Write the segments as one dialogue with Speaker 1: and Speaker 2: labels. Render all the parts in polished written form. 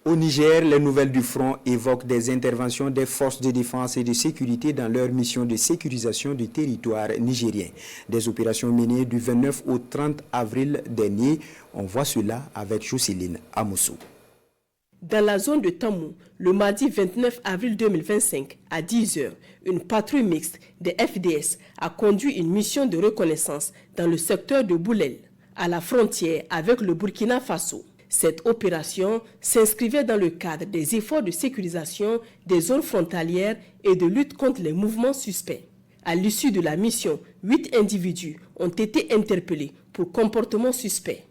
Speaker 1: Au Niger, les nouvelles du front évoquent des interventions des forces de défense et de sécurité dans leur mission de sécurisation du territoire nigérien. Des opérations menées du 29 au 30 avril dernier. On voit cela avec Jocelyne Amoussou.
Speaker 2: Dans la zone de Tamou, le mardi 29 avril 2025, à 10h, une patrouille mixte des FDS a conduit une mission de reconnaissance dans le secteur de Boulel, à la frontière avec le Burkina Faso. Cette opération s'inscrivait dans le cadre des efforts de sécurisation des zones frontalières et de lutte contre les mouvements suspects. À l'issue de la mission, 8 individus ont été interpellés pour comportement suspect.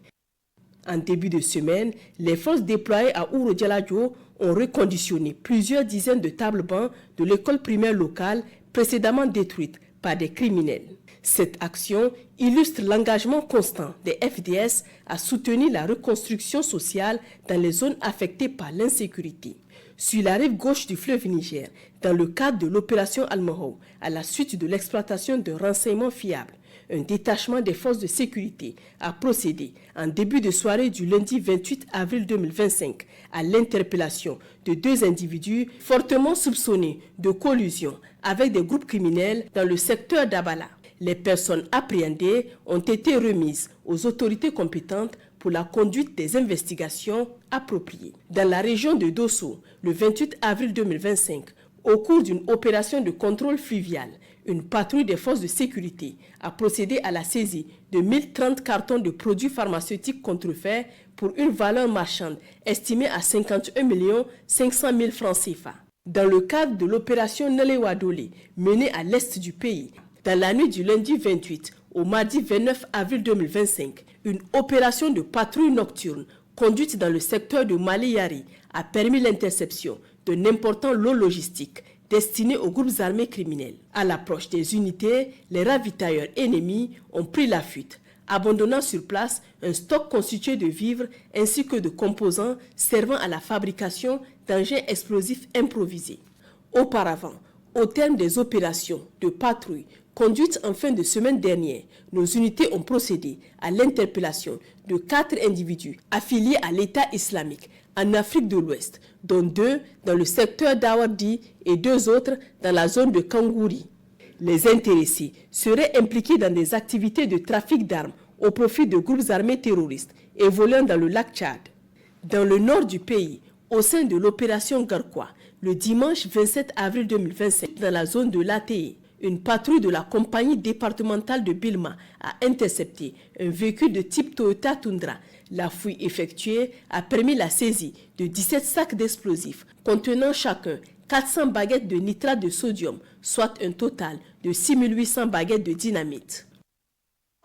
Speaker 2: En début de semaine, les forces déployées à Ouro-Dialadio ont reconditionné plusieurs dizaines de tables-bancs de l'école primaire locale précédemment détruite par des criminels. Cette action illustre l'engagement constant des FDS à soutenir la reconstruction sociale dans les zones affectées par l'insécurité. Sur la rive gauche du fleuve Niger, dans le cadre de l'opération Al-Mahou, à la suite de l'exploitation de renseignements fiables, un détachement des forces de sécurité a procédé en début de soirée du lundi 28 avril 2025 à l'interpellation de 2 individus fortement soupçonnés de collusion avec des groupes criminels dans le secteur d'Abala. Les personnes appréhendées ont été remises aux autorités compétentes pour la conduite des investigations appropriées. Dans la région de Dosso, le 28 avril 2025, au cours d'une opération de contrôle fluvial, une patrouille des forces de sécurité a procédé à la saisie de 1030 cartons de produits pharmaceutiques contrefaits pour une valeur marchande estimée à 51 500 000 francs CFA. Dans le cadre de l'opération Nelewadole, menée à l'est du pays, dans la nuit du lundi 28 au mardi 29 avril 2025, une opération de patrouille nocturne conduite dans le secteur de Maleyari a permis l'interception d'un important lot logistique destiné aux groupes armés criminels. À l'approche des unités, les ravitailleurs ennemis ont pris la fuite, abandonnant sur place un stock constitué de vivres ainsi que de composants servant à la fabrication d'engins explosifs improvisés. Auparavant, au terme des opérations de patrouille conduites en fin de semaine dernière, nos unités ont procédé à l'interpellation de 4 individus affiliés à l'État islamique en Afrique de l'Ouest, dont 2 dans le secteur d'Awardi et 2 autres dans la zone de Kangouri. Les intéressés seraient impliqués dans des activités de trafic d'armes au profit de groupes armés terroristes évoluant dans le lac Tchad. Dans le nord du pays, au sein de l'opération Garkwa, le dimanche 27 avril 2025, dans la zone de l'ATE, une patrouille de la compagnie départementale de Bilma a intercepté un véhicule de type Toyota Tundra. La fouille effectuée a permis la saisie de 17 sacs d'explosifs contenant chacun 400 baguettes de nitrate de sodium, soit un total de 6 800 baguettes de dynamite.